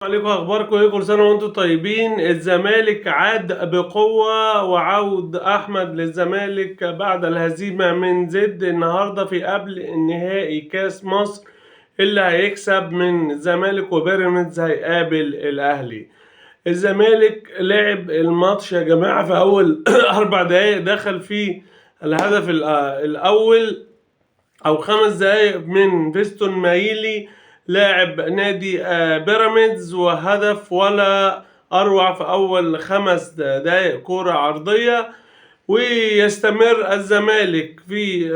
عليكم، اخباركم ايه؟ كل سنه وانتم طيبين. الزمالك عاد بقوه، وعود احمد للزمالك بعد الهزيمه من زد النهارده في قبل النهائي كاس مصر. اللي هيكسب من الزمالك وبيراميدز هيقابل الاهلي. الزمالك لعب الماتش يا جماعه في اول 4 دقايق دخل فيه الهدف الاول او 5 دقايق من فيستون مايلي لاعب نادي بيراميدز، وهدف ولا اروع في اول 5 دقايق كرة عرضية. ويستمر الزمالك في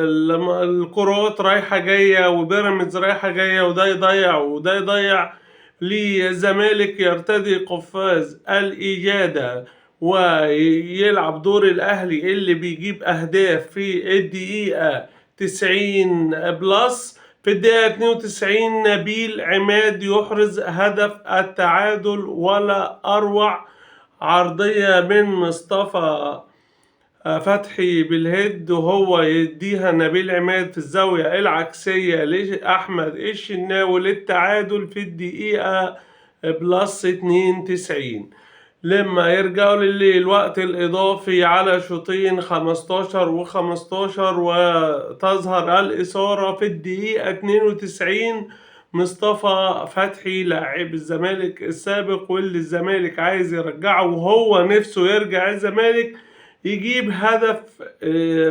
الكرات رايحة جاية، وبيراميدز رايحة جاية، وده يضيع وده يضيع. للزمالك يرتدي قفاز الإجادة ويلعب دور الأهلي اللي بيجيب أهداف في الدقيقة 90 بلس. في الدقيقة 92 نبيل عماد يحرز هدف التعادل، ولا أروع عرضية من مصطفى فتحي بالهيد، وهو يديها نبيل عماد في الزاوية العكسية لأحمد الشناوي للتعادل في الدقيقة بلس 92. لما يرجعوا للوقت الإضافي على شوطين 15 و15، وتظهر الإثارة في الدقيقة 92. مصطفى فتحي لاعب الزمالك السابق واللي الزمالك عايز يرجعه وهو نفسه يرجع الزمالك، يجيب هدف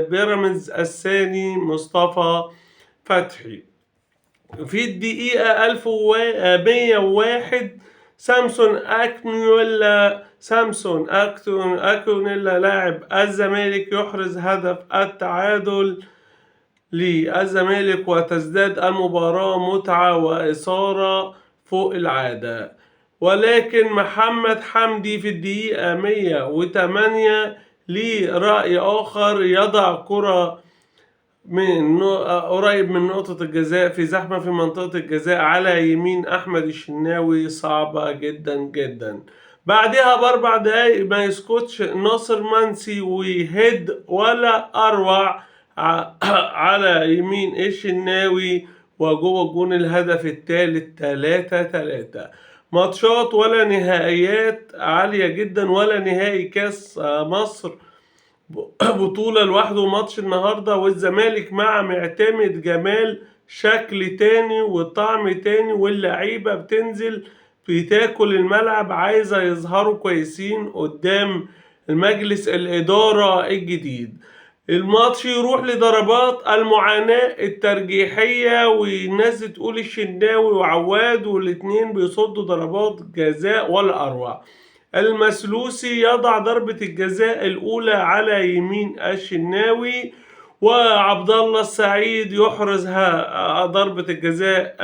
بيراميدز الثاني مصطفى فتحي في الدقيقة 1101. سامسون أكونيلا لاعب الزمالك يحرز هدف التعادل للزمالك، وتزداد المباراة متعة وإثارة فوق العادة. ولكن محمد حمدي في الدقيقة 108 ليه رأي آخر، يضع كرة من قريب من نقطة الجزاء في زحمة في منطقة الجزاء على يمين أحمد الشناوي، صعبة جدا جدا. بعدها ب4 دقايق ما يسكتش ناصر منسي ويهد ولا أروع على يمين الشناوي، وجوه الجون الهدف الثالث. 3-3. ماتشات ولا نهائيات عالية جدا، ولا نهائي كاس مصر بطولة لوحده. ماتش النهاردة والزمالك مع معتمد جمال شكل تاني وطعم تاني، واللعيبة بتنزل بتاكل الملعب، عايزة يظهروا كويسين قدام المجلس الإدارة الجديد. الماتش يروح لضربات المعاناة الترجيحية، والناس تقول الشناوي وعواد والاتنين بيصدوا ضربات جزاء ولا أروع. المسلوسي يضع ضربة الجزاء الأولى على يمين الشناوي، وعبد الله السعيد يحرز ضربة الجزاء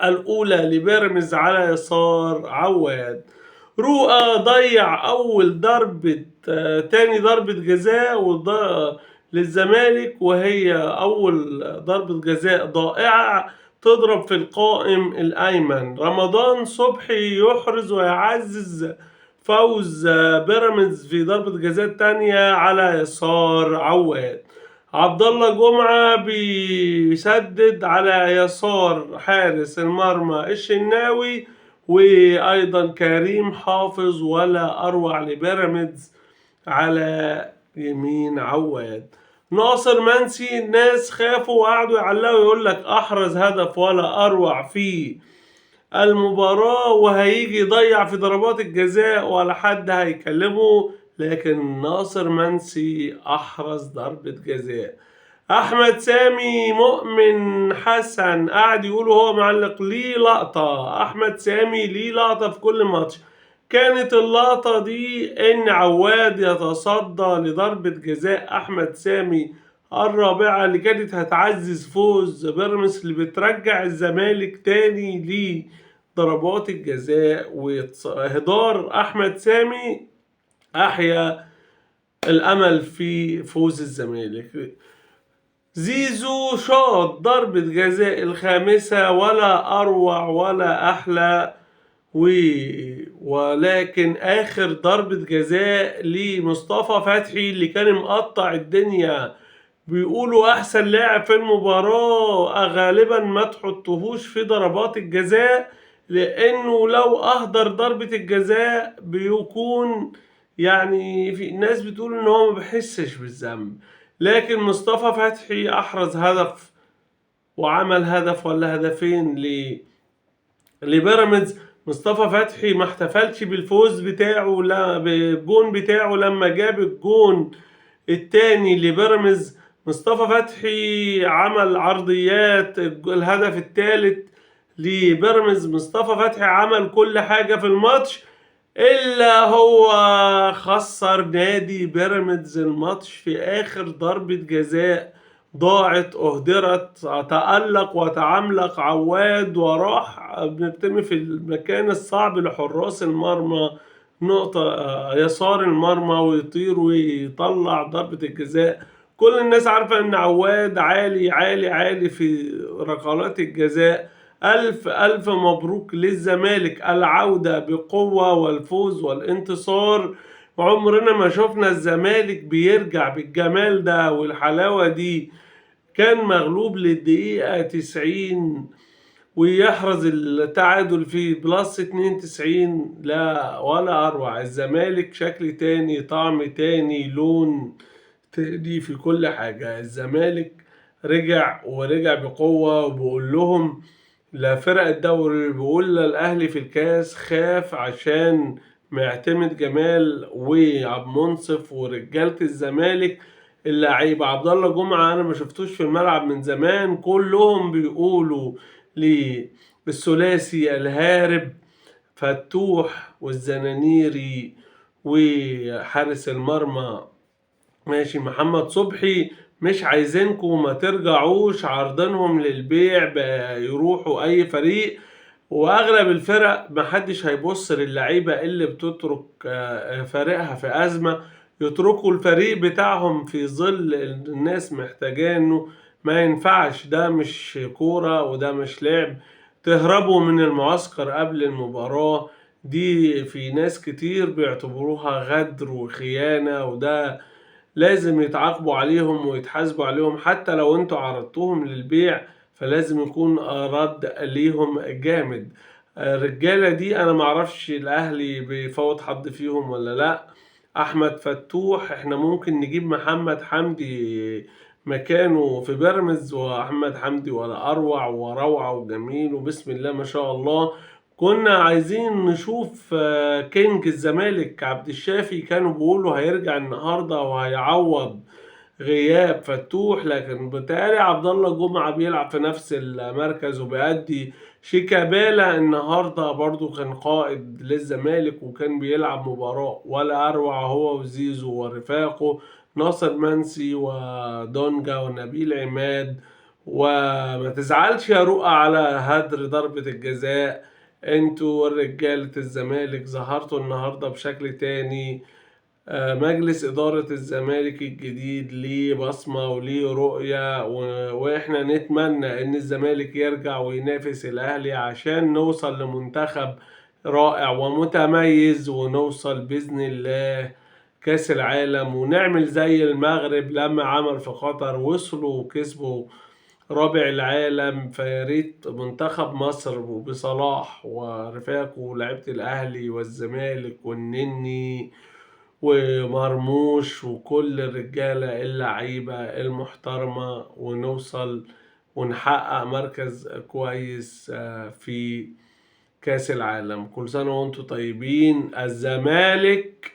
الأولى لبيراميدز على يسار عواد. رؤى ضيع أول ضربة تاني ضربة جزاء للزمالك، وهي أول ضربة جزاء ضائعة تضرب في القائم الأيمن. رمضان صبحي يحرز ويعزز فوز بيراميدز في ضربة جزاء تانية على يسار عواد. عبد الله جمعة بيسدد على يسار حارس المرمى الشناوي، وأيضا كريم حافظ ولا أروع لبيراميدز على يمين عواد. ناصر منسي الناس خافوا وقعدوا يعلقوا يقول لك أحرز هدف ولا أروع في المباراة، وهيجي يضيع في ضربات الجزاء ولا حد هيكلمه، لكن ناصر منسي أحرز ضربة جزاء. أحمد سامي مؤمن حسن قاعد يقول هو معلق ليه لقطة. أحمد سامي ليه لقطة في كل ماتش. كانت اللقطة دي إن عواد يتصدى لضربة جزاء أحمد سامي الرابعة، اللي كانت هتعزز فوز بيراميدز اللي بترجع الزمالك تاني لضربات الجزاء. وإهدار أحمد سامي أحيا الأمل في فوز الزمالك. زيزو شاط ضربة جزاء الخامسة ولا أروع ولا أحلى، ولكن آخر ضربة جزاء لمصطفى فتحي اللي كان مقطع الدنيا، بيقولوا أحسن لاعب في المباراة، غالبا ما تحطهوش في ضربات الجزاء لأنه لو أهدر ضربة الجزاء بيكون يعني في ناس بتقول إن هو ما بيحسش بالذنب، لكن مصطفى فتحي أحرز هدف وعمل هدف ولا هدفين لبيراميدز. مصطفى فتحي ما احتفلش بالفوز بتاعه لا بالجون بتاعه لما جاب الجون التاني لبيراميدز. مصطفى فتحي عمل عرضيات الهدف الثالث لبيراميدز. مصطفى فتحي عمل كل حاجة في الماتش إلا هو خسر نادي بيراميدز الماتش في آخر ضربة جزاء ضاعت أهدرت. تألق وتعملق عواد وراح بنرتمي في المكان الصعب لحراس المرمى نقطة يسار المرمى ويطير ويطلع ضربة الجزاء. كل الناس عارفة إن عواد عالي عالي عالي في ركلات الجزاء. ألف ألف مبروك للزمالك العودة بقوة والفوز والانتصار. عمرنا ما شفنا الزمالك بيرجع بالجمال ده والحلاوة دي. كان مغلوب للدقيقة 90 ويحرز التعادل في بلس 92. لا ولا أروع. الزمالك شكل تاني طعم تاني لون تاني في كل حاجة. الزمالك رجع ورجع بقوة وبقول لهم لا فرق الدوري بيقول للأهلي في الكاس خاف عشان معتمد جمال وعبد منصف ورجالة الزمالك. اللعيبة عبد الله جمعة أنا ما شفتوش في الملعب من زمان. كلهم بيقولوا للثلاثي الهارب فتوح والزنانيري وحارس المرمى ماشي محمد صبحي مش عايزينكم ما ترجعوش عارضينهم للبيع يروحوا اي فريق. واغلب الفرق محدش هيبص للعيبة اللي بتترك فريقها في ازمة. يتركوا الفريق بتاعهم في ظل الناس محتاجينه. ما ينفعش، ده مش كورة وده مش لعب. تهربوا من المعسكر قبل المباراة دي في ناس كتير بيعتبروها غدر وخيانة، وده لازم يتعاقبوا عليهم ويتحاسبوا عليهم. حتى لو انتوا عرضتوهم للبيع فلازم يكون رد ليهم جامد. الرجالة دي انا معرفش الاهلي بيفوت حد فيهم ولا لا. احمد فتوح احنا ممكن نجيب محمد حمدي مكانه في بيراميدز، واحمد حمدي ولا اروع وروعة وجميل وبسم الله ما شاء الله. كنا عايزين نشوف كينج الزمالك عبد الشافي، كانوا بيقولوا هيرجع النهارده وهيعوض غياب فتوح، لكن بتهيألي عبد الله جمعة بيلعب في نفس المركز وبيأدي. شيكابالا النهارده برضو كان قائد للزمالك وكان بيلعب مباراة ولا أروع هو وزيزو ورفاقه ناصر منسي ودونجا ونبيل عماد. وما تزعلش يا رؤى على هدر ضربة الجزاء. انتوا رجالة الزمالك ظهرتوا النهاردة بشكل تاني. مجلس إدارة الزمالك الجديد ليه بصمة وليه رؤية وإحنا نتمنى إن الزمالك يرجع وينافس الأهلي عشان نوصل لمنتخب رائع ومتميز ونوصل بإذن الله كأس العالم ونعمل زي المغرب لما عمل في قطر وصلوا وكسبوا رابع العالم. فياريت منتخب مصر بصلاح ورفاقه ولاعيبة الأهلي والزمالك والنني ومرموش وكل الرجالة اللعيبة المحترمة ونوصل ونحقق مركز كويس في كأس العالم. كل سنة وانتم طيبين. الزمالك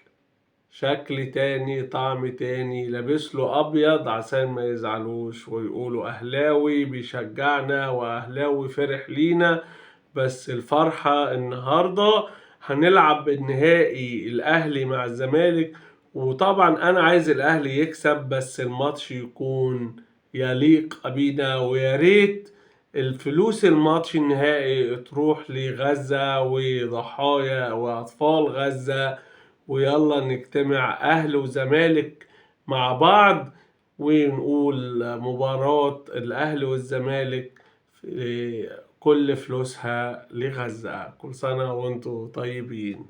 شكل تاني طعم تاني لابس له أبيض عشان ما يزعلوش ويقولوا أهلاوي بيشجعنا وأهلاوي فرح لينا. بس الفرحة النهاردة هنلعب بالنهائي الأهلي مع الزمالك، وطبعا أنا عايز الأهلي يكسب بس الماتش يكون يليق بينا. ويا ريت الفلوس الماتش النهائي تروح لغزة وضحايا وأطفال غزة. ويلا نجتمع أهل وزمالك مع بعض ونقول مباراة الأهلي والزمالك في كل فلوسها لغزة. كل سنة وانتم طيبين.